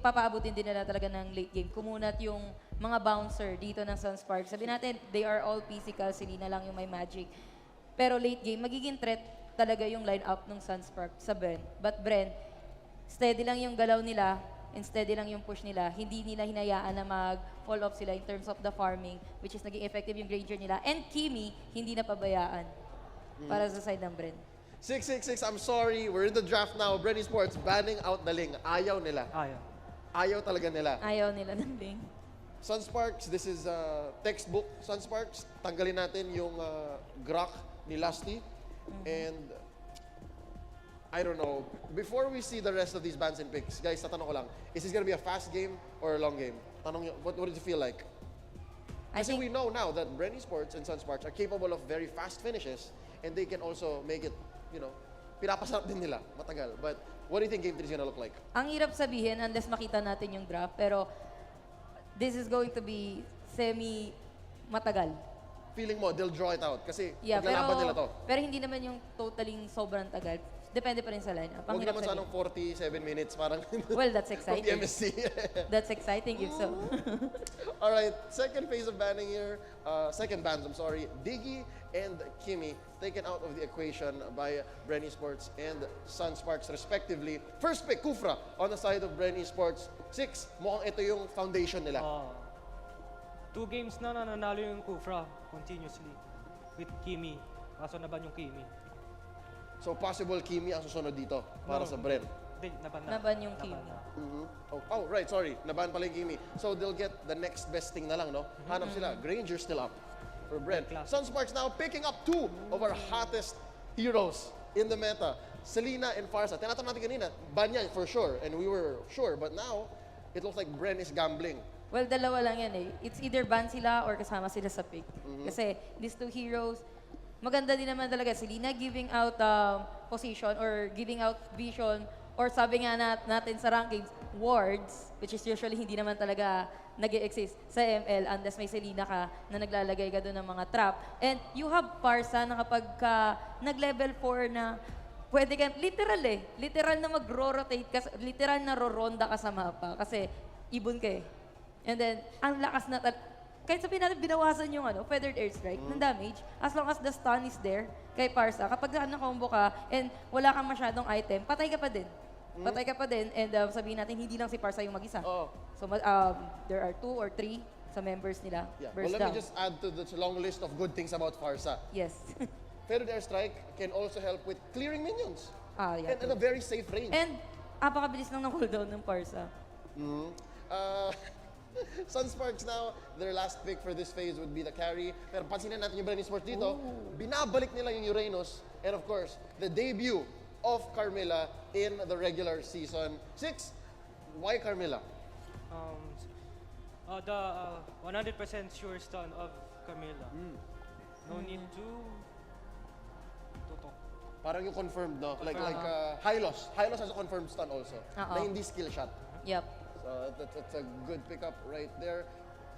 papaabutin din nila talaga ng late game. Kumunat yung mga bouncer dito ng SUNSPARKS. Sabi natin, they are all physical, si Lina lang yung may magic. Pero late game, magiging threat talaga yung line-up ng SUNSPARKS sa BREN. But BREN, steady lang yung galaw nila, and steady lang yung push nila. Hindi nila hinayaan na mag-fall off sila in terms of the farming, which is naging effective yung Granger nila. And Kimi, hindi napabayaan para sa side ng BREN. 666, I'm sorry. We're in the draft now. BREN Esports banning out the Ling. Ayaw nila. Ayaw talaga nila. Ayaw nila ng Ling. SUNSPARKS, this is textbook SUNSPARKS. Tanggalin natin yung Grok ni Lusty. And I don't know. Before we see the rest of these bans and picks, guys, tatanong ko lang, is this gonna be a fast game or a long game? Tanong nyo, what does it feel like? Kasi we know now that BREN Esports and SUNSPARKS are capable of very fast finishes and they can also make it, you know, pinapasarap din nila, matagal. But what do you think Game 3 is gonna look like? Ang hirap sabihin unless makita natin yung draft, pero this is going to be semi-matagal. Feeling mo, they'll draw it out kasi maglalaban nila to. Pero hindi naman yung totaling sobrang tagal. Depende pa rin sa lineup. Huwag naman sa anong 47 minutes, parang well, that's exciting. from the MSC. That's exciting if so. All right, second phase of banning here, second bans, I'm sorry. Diggy and Kimi taken out of the equation by BREN Esports and SUNSPARKS respectively. First pick, Kufra, on the side of BREN Esports. 6, mukhang ito yung foundation nila. 2 games na nanalo yung Kufra continuously with Kimi. Kaso naban yung Kimi. So possible Kimi ang susunod dito para sa BREN. Naban yung Kimi. Oh, right, sorry. Naban pala yung Kimi. So they'll get the next best thing na lang, no? Hanap sila. Granger still up for BREN. SUNSPARKS now picking up 2 of our hottest heroes in the meta. Selena and Farsa. Tinatanong natin kanina, ban yan for sure. And we were sure. But now, it looks like BREN is gambling. Well, dalawa lang yan eh. It's either ban sila or kasama sila sa pick. Kasi these two heroes, maganda din naman talaga si Lina giving out position or giving out vision or sabi nga natin sa rankings, wards, which is usually hindi naman talaga nag-exist sa ML unless may Selena ka na naglalagay ka doon ng mga trap. And you have Parsa na kapag nag-level 4 na pwede ka, literal na mag-rotate ka, literal na roronda ka sa mapa kasi ibon ka eh. And then, ang lakas na, kahit sabihin natin, binawasan yung feathered airstrike ng damage, as long as the stun is there kay Parsa, kapag na-combo ka and wala kang masyadong item, patay ka pa din. Patay ka pa din and sabihin natin, hindi lang si Parsa yung mag-isa. So, there are 2 or 3 sa members nila. Yeah. Well, let me just add to the long list of good things about Farsa. Yes. Feathered airstrike can also help with clearing minions. Yeah, and at a very safe range. And, apakabilis lang ng cooldown ng Parsa. SUNSPARKS now, their last pick for this phase would be the carry. Pero pansinin natin yung BREN Esports dito, binabalik nila yung Uranus. And of course, the debut of Carmilla in the regular season. 6, why Carmilla? The 100% sure stun of Camila. No need to talk. Parang yung confirmed, no? Like Hylos. Hylos has a confirmed stun also. Na hindi skill shot. Yep. So that's a good pickup right there.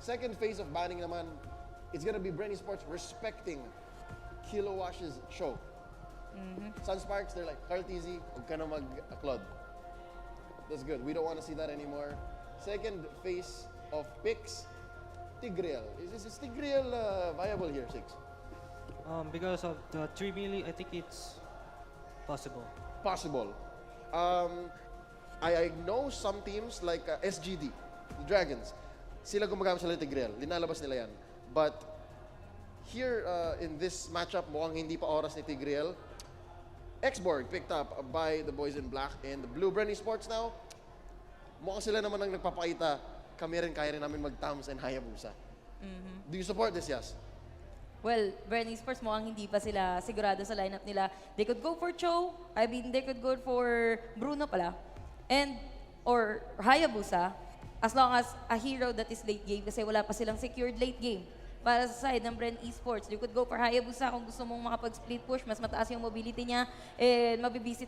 Second phase of banning naman, it's gonna be BREN Esports respecting Kilowash's show. SUNSPARKS, they're like, Carl TZ, huwag ka na mag-upload. That's good. We don't want to see that anymore. Second phase of picks, Tigreal. Is Tigreal viable here, 6? Because of the 3 melee, I think it's possible. Possible. I know some teams like SGD, the Dragons, sila gumagamit sila ng Tigreal. Linalabas nila yan. But here in this matchup, mukhang hindi pa oras ni Tigreal. Xborg picked up by the boys in black and the blue. BREN Esports now, mukhang sila naman ang nagpapakita, kami rin kaya rin namin mag-Tams and Hayabusa. Do you support this, Yas? Well, BREN Esports mukhang hindi pa sila sigurado sa lineup nila. They could go for Cho, they could go for Bruno pala. Or Hayabusa, as long as a hero that is late game kasi wala pa silang secured late game. Para sa side ng BREN Esports, you could go for Hayabusa kung gusto mong makapag-split push, mas mataas yung mobility niya, and mabibwisit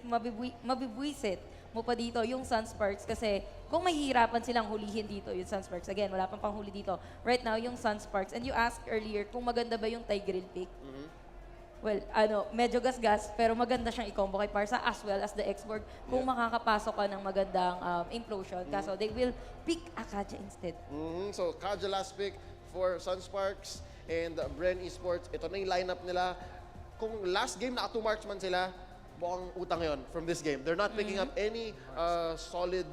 mo pa dito yung SUNSPARKS kasi kung mahihirapan silang hulihin dito yung SUNSPARKS, again, wala pang panghuli dito. Right now, yung SUNSPARKS, and you asked earlier kung maganda ba yung Tigreal pick. well, medyo gasgas, pero maganda siyang i-combo kay Parsa as well as the Export kung makakapasok ka ng magandang implosion. Kaso they will pick Akaja instead. So, Kaja last pick for SUNSPARKS and BREN eSports. Ito na yung lineup nila. Kung last game naka 2 marksman sila, mukhang utang yon from this game. They're not picking up any solid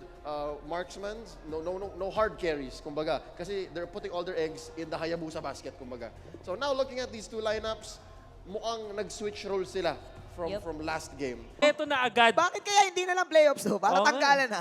marksmen, no hard carries, kumbaga. Kasi they're putting all their eggs in the Hayabusa basket, kumbaga. So now looking at these two lineups, mukhang nag-switch roles sila from last game. Ito na agad. Bakit kaya hindi na lang playoffs to? Para Oo nga. tanggalan na.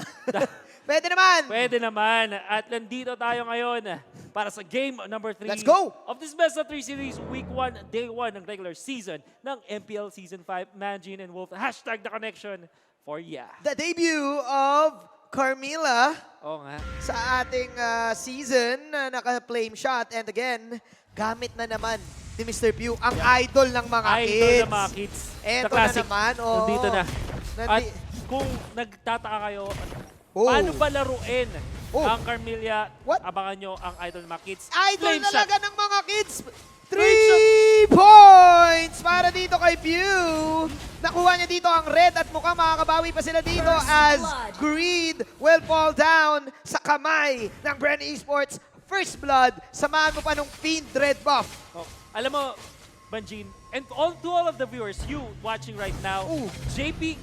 Pwede naman. Pwede naman. At nandito tayo ngayon para sa game number 3 Let's go! of this Best of 3 series, week 1, day 1 ng regular season ng MPL Season 5, Manjin and Wolf. Hashtag the connection for yeah. The debut of Carmilla Oo nga. sa ating season na naka-flame shot. And again, gamit na naman ni Mr. Pew, ang idol ng mga kids. Idol ng mga kids. Eto The classic. na naman. Oo. Nandito na. At Nandi- kung nagtataka kayo, Oh. paano ba laruin Oh. ang Carmilla? What? Abangan nyo ang idol ng mga kids. Idol Flame shot. talaga ng mga kids. 3 points para dito kay Pew. Nakuha niya dito ang red at mukhang makakabawi pa sila dito as Greed will fall down sa kamay ng BREN eSports. First blood, samahan mo pa nung Fiend red buff. Oh, alam mo, Banjin, and to all of the viewers, you watching right now, Ooh. JP,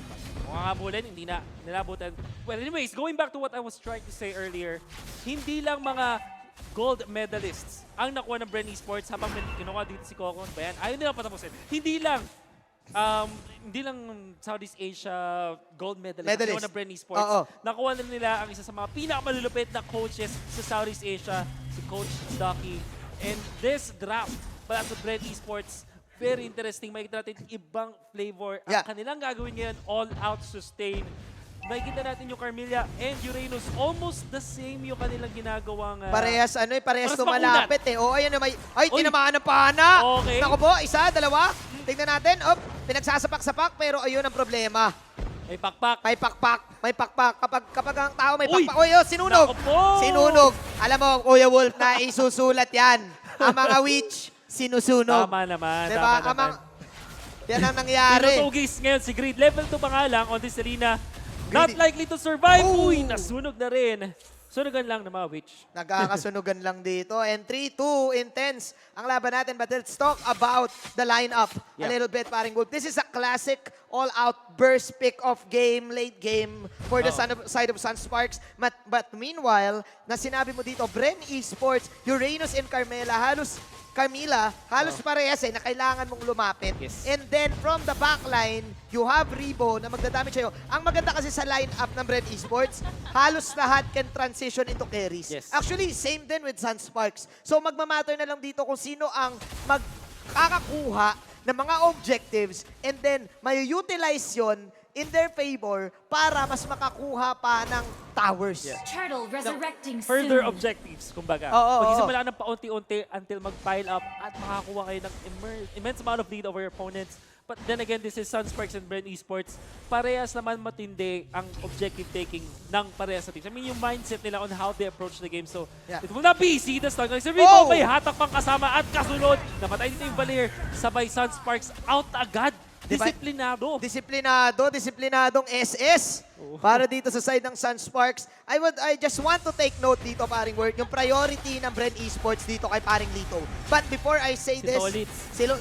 makakabulin, hindi na nilabutan. Well, anyways, going back to what I was trying to say earlier, hindi lang mga gold medalists ang nakuha ng BREN eSports habang kinuha dito si Kokon. Bayan, ayaw nila patapusin. Hindi lang Southeast Asia gold medalist nakuha ng BREN eSports. Oo. Nakuha na nila ang isa sa mga pinakamalulupit na coaches sa Southeast Asia, si Coach Ducky. And this draft para sa BREN eSports, very interesting. Makikita natin ibang flavor. Yeah. Ang kanilang gagawin ngayon, all-out sustain. Makikita natin yung Carmilla and Uranus, almost the same yung kanilang ginagawang... Parehas Parehas lumalapit eh. Oh, ayan na may... Ay, tinamaan ng pana. Okay. Naku po, isa, dalawa. Tingnan natin. Op, pinagsasapak-sapak pero ayun ang problema. May pakpak. May pakpak. May pakpak. Kapag ang tao may Uy! pakpak. Uy, oh, sinunog. Naku po! Sinunog. Alam mo, Kuya Wolf, na isusulat yan. Ang mga witch, sinusunog. Tama naman, Diba? tama naman. Yan ang nangyari. Tinutugis ngayon si Greed. Level 2 pa nga lang on this arena. Not Greedy. likely to survive. Oh! Uy, nasunog na rin. Sunugan lang ng mga witch. Nagkakasunugan lang dito. And 3-2, intense ang laban natin. But let's talk about the lineup a Yeah. little bit, paring Wolf. This is a classic all-out burst pick of game, late game for the side of SUNSPARKS. But meanwhile, na sinabi mo dito, BREN eSports, Uranus and Carmilla, halos parehas na kailangan mong lumapit. Yes. And then from the backline, you have Rebo na magdadamage sa'yo. Ang maganda kasi sa lineup ng BREN eSports, halos lahat can transition into carries. Yes. Actually, same din with SUNSPARKS. So magmamatter na lang dito kung sino ang magkakakuha ng mga objectives and then may-utilize yon in their favor para mas makakuha pa ng towers. Turtle resurrecting Further soon. objectives, kumbaga. Oo. Magsisimula ng paunti-unti until mag-pile up at makakuha kayo ng immense amount of lead over your opponents. But then again, this is SUNSPARKS and BREN eSports. Parehas naman matindi ang objective taking ng parehas sa teams. I mean, yung mindset nila on how they approach the game. So, Yeah. it will not be easy. The start. Si Oh! Rico may hatak pang kasama at kasunod. Namatay dito yung Valier. Sabay SUNSPARKS out agad. Diba? Disiplinadong SS para dito sa side ng SUNSPARKS. I just want to take note dito, paring Word, yung priority ng BREN eSports dito kay paring Lito. But before I say Si this, Tolitz.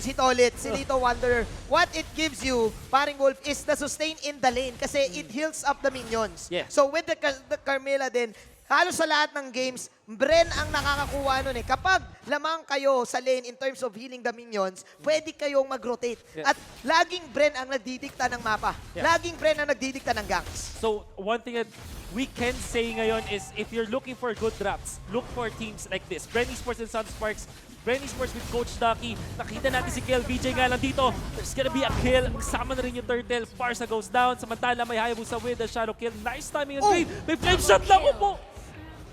si Tolitz, si Lito Wanderer, what it gives you, paring Wolf, is the sustain in the lane kasi it heals up the minions. Yeah. So with the Carmilla din, halos sa lahat ng games, BREN ang nakakakuha nun eh. Kapag lamang kayo sa lane in terms of healing the minions, pwede kayong mag-rotate. Yeah. At laging BREN ang nagdidikta ng mapa. Yeah. Laging BREN ang nagdidikta ng ganks. So, one thing that we can say ngayon is if you're looking for good drafts, look for teams like this. BREN eSports and SUNSPARKS. BREN eSports with Coach Ducky. Nakita natin si Kill. BJ nga lang dito. There's gonna be a kill. Kasama na rin yung Turtle. Parsa goes down. Samantala may Hayabusa with a shadow kill. Nice timing and Greed. May flame shot lang po.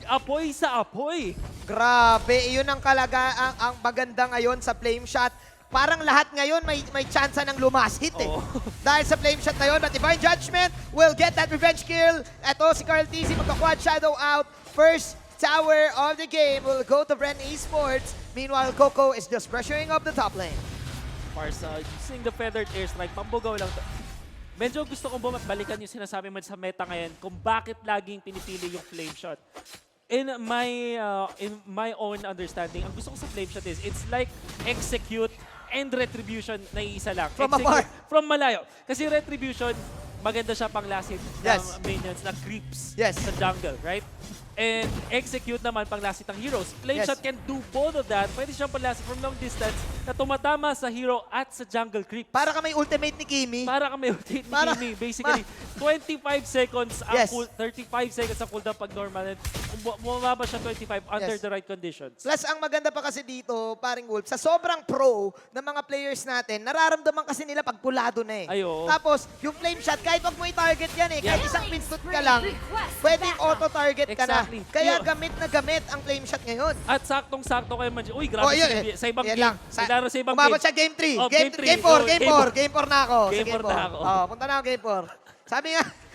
Apoy sa apoy. Grabe, yun ang ang maganda ngayon sa flame shot. Parang lahat ngayon may chance ng lumas hit eh. Oo. Dahil sa flame shot na yun, but Divine Judgment will get that revenge kill. Ito si Carl TZ magka-quad shadow out. First tower of the game will go to BREN eSports. Meanwhile, Coco is just pressuring up the top lane. Farsa using the feathered airstrike, pambugaw lang. Medyo gusto kong balikan yung sinasabi mo sa meta ngayon kung bakit laging pinipili yung flame shot. In my own understanding, ang gusto ko sa flame shot is it's like execute and retribution na iisa lang. From afar. From malayo. Kasi retribution, maganda siya pang lasit Yes. ng minions na creeps Yes. sa jungle, right? And execute naman pang lasit ng heroes. Flame Yes. shot can do both of that. Pwede siyang pang lasit from long distance na tumatama sa hero at sa jungle creep. Para ka may ultimate ni Kimi. Para kami ultimate ni Para- Kimi. Basically, 25 seconds ang Yes. 35 seconds ang cooldown pag normal. And bumaba siya 25 under Yes. the right conditions. Plus, ang maganda pa kasi dito, paring Wolf, sa sobrang pro ng mga players natin, nararamdaman kasi nila pag pulado na eh. Ay, oo. Tapos, yung flame shot, kahit wag mo i-target yan eh, kahit Yeah. isang pinstut ka lang, pwedeng auto-target ka na. Exactly. Kaya Yo. gamit na gamit ang flame shot ngayon. At saktong-sakto kayo man. Uy, grabe yun sa ibang yan game. lang. Naglaro sa ibang umabot game. siya game 3. Oh, game, game three. game 4, Oh, game game 4. Game 4 na ako. Game Sa 4 na ako. Oh, punta na ako game 4.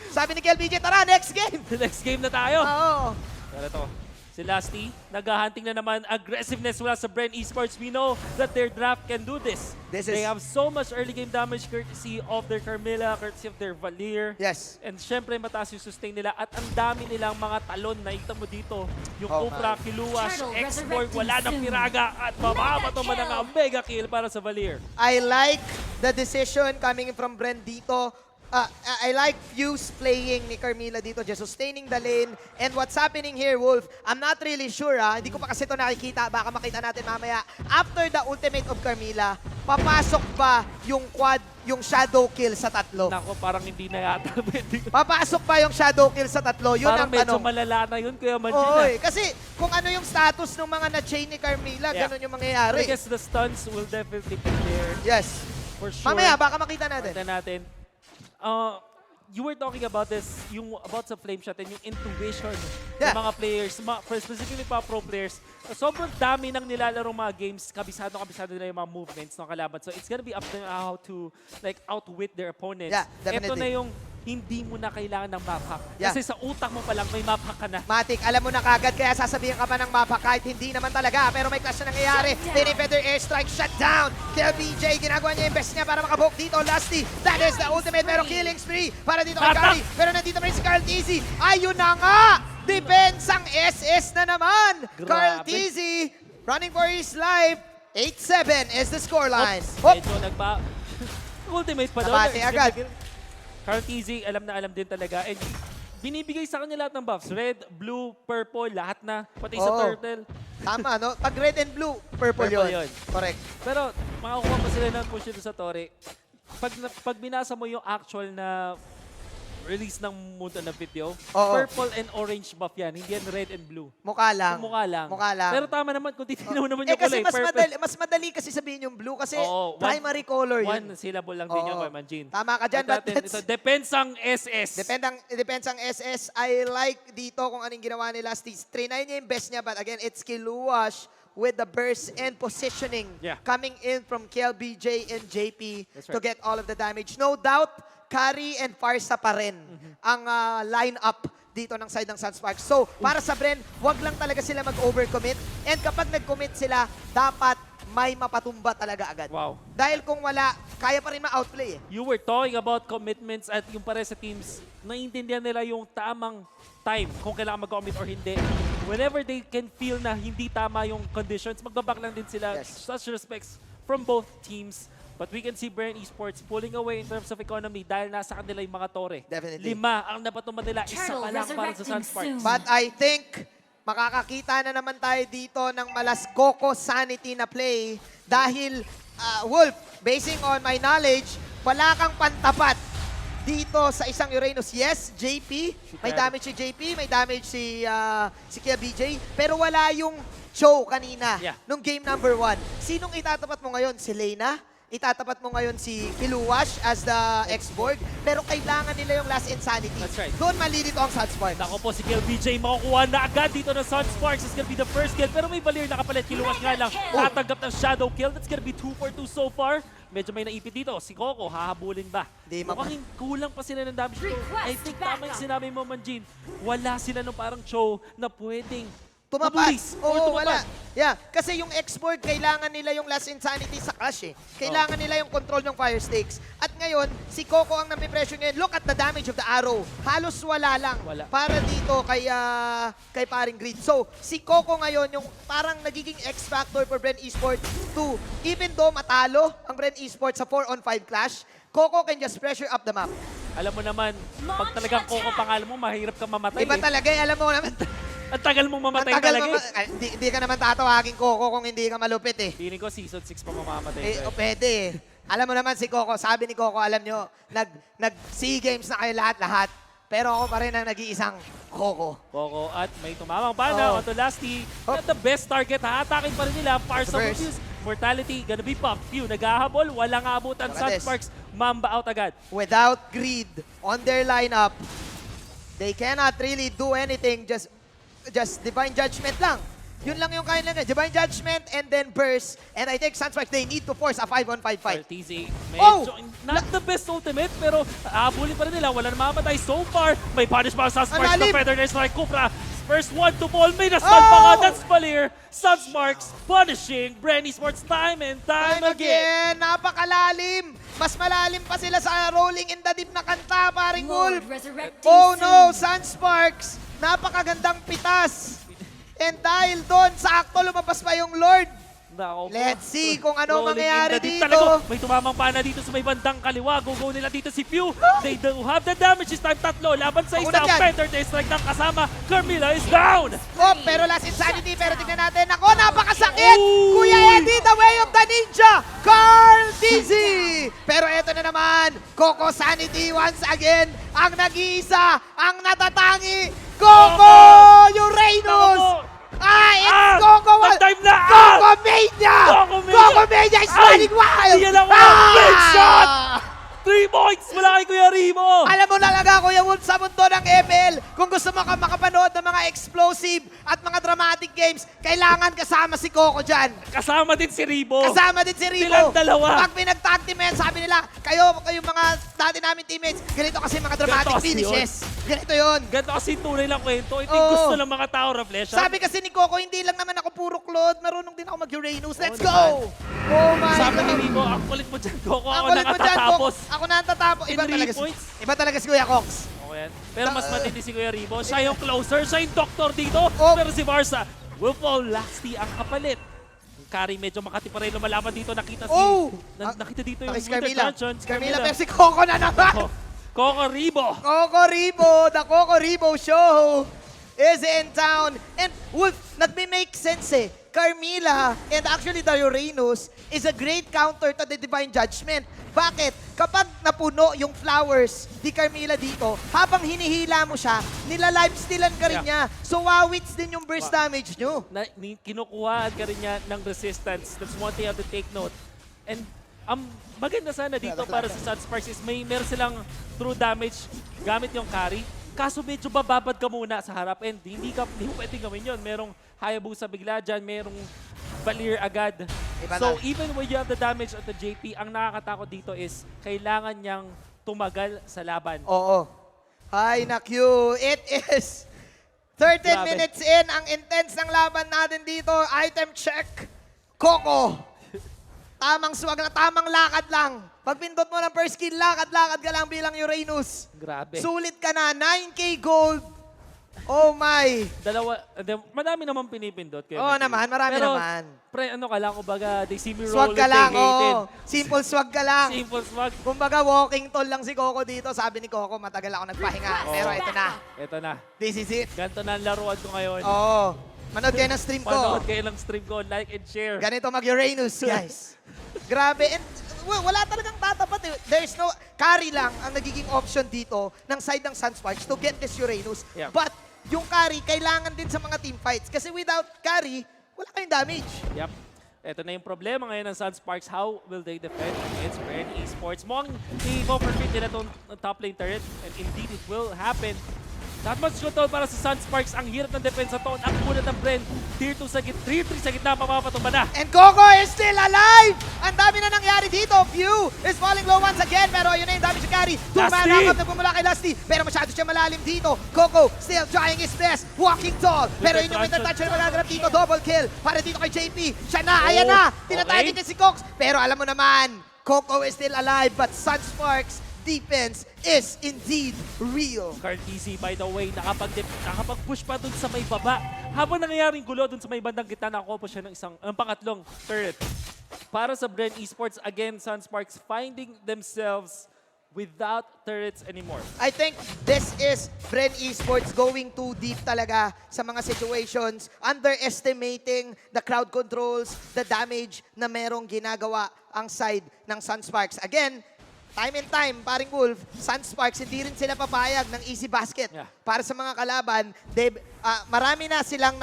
Sabi ni Kel BJ, tara, next game. Next game na tayo. Oo. Pero ito, si Lasty, naghahunting na naman aggressiveness mula sa BREN eSports. We know that their draft can do this. They have so much early game damage courtesy of their Carmilla, courtesy of their Valier. Yes. And syempre, mataas yung sustain nila. At ang dami nilang mga talon. Nakita mo dito. Yung Oh, Cobra, my. Kiluwas, Turtle Export, resurrecting wala nang soon. piraga. At mamamatong man Mega ang mega kill para sa Valier. I like the decision coming from Bren dito. I like Fuse playing ni Carmilla dito, just sustaining the lane. And what's happening here, Wolf, I'm not really sure hindi ko pa kasi ito nakikita, baka makita natin mamaya. After the ultimate of Carmilla, papasok ba yung quad, yung shadow kill sa tatlo? Nako, parang hindi na yata. Papasok ba yung shadow kill sa tatlo? Yun Parang ang medyo tanong. malala na yun, Kuya Manjin. Oy, kasi kung ano yung status ng mga na-chain ni Carmilla, Yeah. ganun yung I mangyayari. guess the stuns will definitely be there. Yes. For sure. Mamaya, baka makita natin. Makita natin. You were talking about this, about sa flame shot and yung intuition Yeah. ng mga players, specifically mga pro players. Sobrang dami nang nilalaro mga games, kabisado nila yung mga movements ng kalaban. So it's gonna be up to them how to like outwit their opponents. Yeah, Ito definitely. na yung hindi mo na kailangan ng map hack. Yeah. Kasi sa utak mo pa lang may map hack ka na. Matik, alam mo na kagad, kaya sasabihin ka pa ng mapa kahit hindi naman talaga. Pero may clash na nangyayari. Feather airstrike, shut down. Kaya BJ, ginagawa niya yung best niya para makabook dito. Lasty, that is the ultimate. Pero killing spree para dito kay Carly. Pero nandito pa rin si Carl Tizzy. Ayun na nga! Depensang SS na naman. Grabe. Carl Tizzy, running for his life. 8-7 is the scoreline. Oops, Hop! medyo ultimate pa daw. Nabati agad. Carl Tizzy, alam na alam din talaga. And binibigay sa kanya lahat ng buffs. Red, blue, purple, lahat na. Pati sa Oo. turtle. Tama, no? Pag red and blue, purple, Purple yun. yun. Correct. Pero makakuha pa sila ng push dito sa Torre. Pag binasa mo yung actual na release ng Mundo na video, Oo. purple and orange buff yan. Hindi yan red and blue. Mukha lang. Yung mukha lang. Mukha lang. Pero tama naman kung titignan mo naman yung kasi kulay. mas Purple. madali kasi sabihin yung blue kasi Oo, primary color yun. One syllable lang din yun, Oo. Kuya Manjin. Tama ka dyan, At but natin, that's- ito, depensang SS. Depends ang SS. I like dito kung anong ginawa nila. Trinay niya yung best niya, but again, it's Kiluwash with the burst and positioning Yeah. coming in from KLBJ and JP That's to right. get all of the damage. No doubt, Kari and Farsa pa rin ang line-up dito ng side ng SUNSPARKS. So, para sa Bren, wag lang talaga sila mag-overcommit. And kapag nag-commit sila, dapat may mapatumba talaga agad. Wow. Dahil kung wala, kaya pa rin ma-outplay eh. You were talking about commitments at yung pare sa teams, naiintindihan nila yung tamang time kung kailangan mag-commit or hindi. Whenever they can feel na hindi tama yung conditions, magbaback lang din sila. Yes. Such respects from both teams. But we can see BREN eSports pulling away in terms of economy dahil nasa kanila yung mga tore. Definitely. 5 ang napatuman nila, isa Turtle pa lang para sa resurrecting SUNSPARKS. soon. But I think makakakita na naman tayo dito ng malas Coco Sanity na play dahil, Wolf, basing on my knowledge, wala kang pantapat dito sa isang Uranus. Yes, JP, may damage si JP, may damage si Kia BJ, pero wala yung Cho kanina Yeah. nung game number 1. Sinong itatapat mo ngayon? Si Leyna? Itatapat mo ngayon si Kiluwash as the X-Borg, pero kailangan nila yung last insanity. That's right. Doon malilito ang SUNSPARKS. Nako po, si KLBJ makukuha na agad dito ng SUNSPARKS. It's gonna be the first kill. Pero may Valier nakapalit. Kiluwas nga lang. Tatanggap ng shadow kill. That's gonna be 2 for 2 so far. Medyo may naipit dito. Si Coco, hahabulin ba? Di Mukhang kulang pa sila ng damage. I think tama yung sinabi mo, Manjin. Wala sila nung parang show na pwedeng Tumapat. Mabilis. Or Oo, tumapad. wala. Yeah, kasi yung Esport, kailangan nila yung last insanity sa clash eh. Kailangan nila yung control ng fire stakes. At ngayon, si Coco ang napipresyo ngayon. Look at the damage of the arrow. Halos wala lang. Wala. Para dito kay paring Grid. So, si Coco ngayon, yung parang nagiging X-factor for BREN Esports to, even though matalo ang BREN Esports sa 4-on-5 clash, Coco can just pressure up the map. Alam mo naman, pag talagang Coco pangalan mo, mahirap kang mamatay. Iba talaga eh, alam mo naman. Ang tagal mong mamatay Ang tagal talaga. hindi ka naman tatawagin Coco kung hindi ka malupit eh. Feeling ko season 6 pa mamamatay. O pwede eh. Alam mo naman si Coco, sabi ni Coco, alam nyo, nag-SEA Games na kayo lahat-lahat. Pero ako pa rin ang nag-iisang Coco. Coco at may tumamang bana onto Lasty. At the best target, haatakin pa rin nila. Parts of First. Abuse. Mortality, gonna be pop. Pew, naghahabol, walang abutan. Parades. SUNSPARKS, Mamba out agad. Without Greed on their lineup, they cannot really do anything, just Divine Judgment lang. Yun lang yung kaya nila. Divine Judgment and then Burst. And I think SUNSPARKS, they need to force a 5-on-5 fight. TZ, Oh! medyo, not the best ultimate, pero aabulin pa rin nila. Wala na mamatay so far. May punish pa sa SUNSPARKS. Ang lalim! The Feather Strike Kufra. First one to fall. May na-stun pa nga. That's Valir. SUNSPARKS punishing BREN Esports time and time again. Napakalalim. Mas malalim pa sila sa Rolling in the Deep na kanta, paring Wolf. Resurrecting Oh no, soon. SUNSPARKS. Napakagandang pitas. And dahil doon, sakto lumabas pa yung Lord. Nako po. Let's see kung ano Rolling mangyayari in the deep dito. talaga. May tumamang pana dito sa may bandang kaliwa. Go nila dito si Pew. They do have the damage this time. Tatlo. Laban sa Ako isa. na dyan. Feather Strike ng kasama. Carmilla is down. Oh, pero last insanity. Pero tignan natin. Ako, napakasakit! Ooh. Kuya Eddie, the way of the ninja! Carl Dizzy! Pero eto na naman, Coco Sanity once again, ang nag-iisa, ang natatangi, Coco Uranus! It's Coco! Time na! Coco Mania! Coco Mania! Coco Mania is running wild! Yan ang big shot! 3 points mula kay Kuya Rimo! Alam mo talaga, Kuya Wolf, sa mundo ng MPL, kung gusto mo makapanood ng mga explosive at mga dramatic games, kailangan kasama si Coco dyan. Kasama din si Ribo. Kasama din si Ribo. Silang dalawa. Pag pinag-tag team yan, sabi nila, kayo mga dati namin teammates, ganito kasi mga dramatic Ganito kasi finishes. Ganito yun. Ganito kasi tunay lang kwento. Ito Oo. yung gusto ng mga tao, Reflection. Sabi kasi ni Coco, hindi lang naman ako puro Claude, marunong din ako mag-Uranus. Let's Oo go! Oh my Sabi ni God. Ribo, ang kulit mo dyan, Coco. Ako Ang kulit mo dyan, Coco. nakatatapos. Ako na ang tatapos. In 3 points. Iba talaga si Kuya Cox. Okay. Pero mas matindi si Kuya Ribo. Siya yung closer, siya yung doctor dito. Oh. Pero si Barca, will fall Lasty ang kapalit. Ang carry medyo makati pa rin lumalaban dito. Nakita Oh! nakita dito yung Si Winter Carmilla. Dungeon. Si Carmilla, pero si Coco na naman. Coco Ribo. Coco Ribo, the Coco Ribo Show is in town. And Wolf, nagme-make sense eh. Carmilla and actually the Uranus is a great counter to the Divine Judgment. Bakit? Kapag napuno yung flowers ni Carmilla dito, habang hinihila mo siya, nila-lifestealan ka rin niya. So wawits din yung burst damage nyo. Kinukuhaan ka rin niya ng resistance. That's one thing you have to take note. And maganda sana dito para sa SUNSPARKS is meron silang true damage gamit yung carry. Kaso medyo bababad ka muna sa harap and hindi mo pwedeng gawin yun. Merong Hayabusa bigla dyan, merong Valir agad. Iba So na. even when you have the damage at the JP, ang nakakatakot dito is kailangan niyang tumagal sa laban. Oo. Ay, na-Q. It is 13 Grabe. minutes in. Ang intense ng laban natin dito. Item check. Coco. Tamang swag na, tamang lakad lang. Pag pindot mo ng first kill, lakad-lakad ka lang bilang Uranus. Grabe. Sulit ka na. 9K gold. Oh my. Madami naman pinipindot. Kuya Oo Matthew. naman, marami Pero, naman. Pre, ano ka lang, kumbaga, they see me roll Swag ka that lang, they hated. oo. Simple swag ka lang. Simple swag. Kumbaga, walking tall lang si Coco dito. Sabi ni Coco, matagal ako nagpahinga. Pero ito na. Ito na. This is it. Ganito na ang laruan ko ngayon. Oo. Manood kayo ng stream ko. Panood kayo ng stream ko. Like and share. Ganito mag-Uranus, guys. Grabe. And wala talagang tatapat eh. There's no... Carry lang ang nagiging option dito ng side ng SUNSPARKS to get this Uranus. Yeah. But yung carry, kailangan din sa mga team fights. Kasi without carry, wala kayong damage. Yep. Ito na yung problema ngayon ng SUNSPARKS. How will they defend against BREN Esports? Mukhang i-overfit nila itong top lane turret. And indeed, it will happen. That much control para sa SUNSPARKS. Ang hirap ng depensa to. Ang unat ng BREN. Tier 2 sa gitna. Tier 3 sa gitna. Mapapatumba na. And Coco is still alive! Ang dami na nangyari dito. Pew is falling low once again. Pero yun na yung damage carry. Two-man Lusty! knock-up na bumula kay Lusty. Pero masyado siya malalim dito. Coco still trying his best. Walking tall. Pero yun yung winter touch na magaganap dito. Double kill. Para dito kay JP. Siya na. Ayan na. Tinatarget niya si Cox. Pero alam mo naman, Coco is still alive. But SUNSPARKS defense is indeed real. Cartesi, by the way, nakapag-push pa dun sa may baba. Habang nangyayaring gulo dun sa may bandang gitna, nakakuha po siya ng pangatlong turret. Para sa BREN Esports, again, SUNSPARKS finding themselves without turrets anymore. I think this is BREN Esports going too deep talaga sa mga situations, underestimating the crowd controls, the damage na merong ginagawa ang side ng SUNSPARKS. Again, time and time, paring Wolf, SUNSPARKS, hindi rin sila papayag ng easy basket. Yeah. Para sa mga kalaban, marami na silang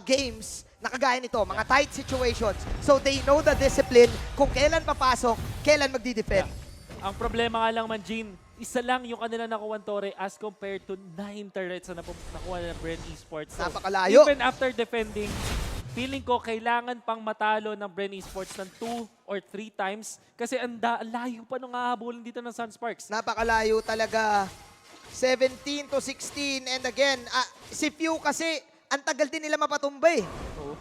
games na kagaya nito, mga tight situations. So they know the discipline kung kailan papasok, kailan magdi-defend. Yeah. Ang problema nga lang, Manjin, isa lang yung kanila nakuha Torre as compared to 9 turrets na nakuha ng BREN Esports. So, Napakalayo. even after defending, feeling ko kailangan pang matalo ng BREN Esports ng 2 or 3 times kasi ang layo pa nung hahabulin dito ng SUNSPARKS. Napakalayo talaga. 17 to 16. And again, si Pew kasi, ang tagal din nila mapatumba eh.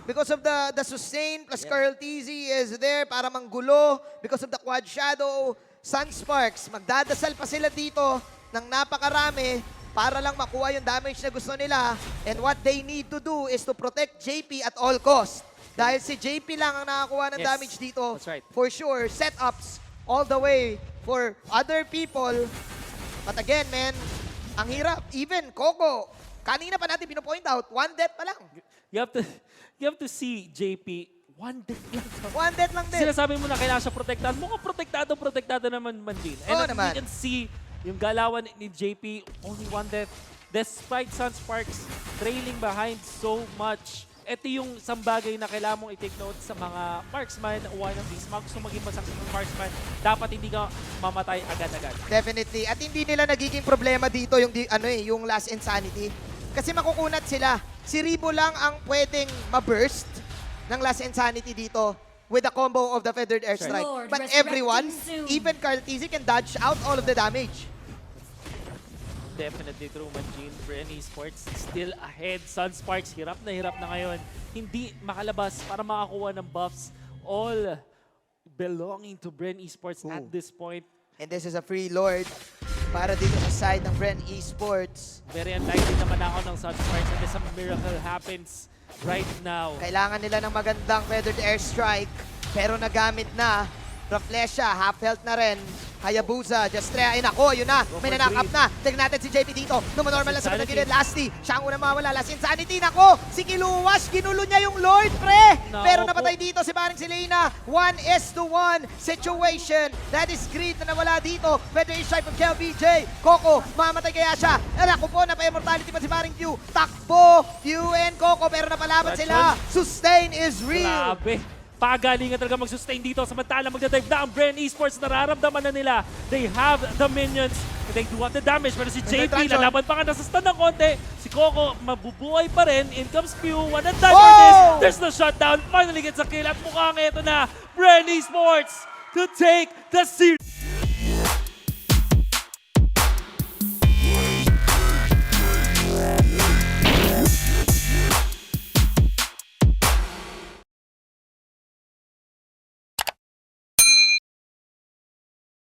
Because of the sustain plus Carl TZ is there para manggulo. Because of the quad shadow, SUNSPARKS, magdadasal pa sila dito ng napakarami para lang makuha yung damage na gusto nila. And what they need to do is to protect JP at all cost. Dahil si JP lang ang nakakuha ng damage dito. That's right. For sure, setups all the way for other people. But again, man, ang hirap. Even Coco, kanina pa natin pinopoint out, 1 death pa lang. You have to see JP, 1 death lang. 1 death lang din. Sinasabi mo na kailangan siya protektado. Mukhang protektado naman Manjin. And naman. you can see yung galawan ni JP, only 1 death. Despite SUNSPARKS trailing behind so much. Ito yung isang bagay na kailangan mong i-take note sa mga marksman, one of these. Mga gusto maging masakit marksman, dapat hindi ka mamatay agad-agad. Definitely. At hindi nila nagiging problema dito yung last insanity. Kasi makukunat sila. Si Ribo lang ang pwedeng ma-burst ng last insanity dito with the combo of the feathered airstrike. Lord, But resurrecting everyone, soon. even Carl TZ can dodge out all of the damage. Definitely true, Manjin. BREN Esports still ahead. SUNSPARKS, hirap na ngayon. Hindi makalabas para makakuha ng buffs. All belonging to BREN Esports at this point. And this is a free lord para dito sa side ng BREN Esports. Very unlikely naman ako ng SUNSPARKS unless some miracle happens right now. Kailangan nila ng magandang feathered airstrike, pero nagamit na. Raflesha, half health na rin. Hayabusa, Justrea, ay nako, yun na. May na-knock up na. Tignan natin si JP dito. Numanormal lang sa pinagilid. Lasty, siya ang unang mawala. Last insanity, nako. Si Kiluwas, ginulo niya yung Lord, pre. Nako Pero po. napatay dito si Paring Selena. 1-1 situation. That is great na nawala dito. Feather strike from KLBJ. Coco, mamatay kaya siya. Ako po, napa-immortality pa si Paring Pew. Takbo, Pew and Coco, pero napalaban sila. Sustain is real. Grabe. Pagalingan talaga mag-sustain dito. Samantala magdadive na ang BREN Esports. Nararamdaman na nila. They have the minions. They do have the damage. Pero si JP, lalaban pa nga nasa stun ng konti. Si Coco, mabubuhay pa rin. In comes Pew. One and done for this. There's no shutdown. Finally gets a kill. At mukhang ito na. BREN Esports to take the series.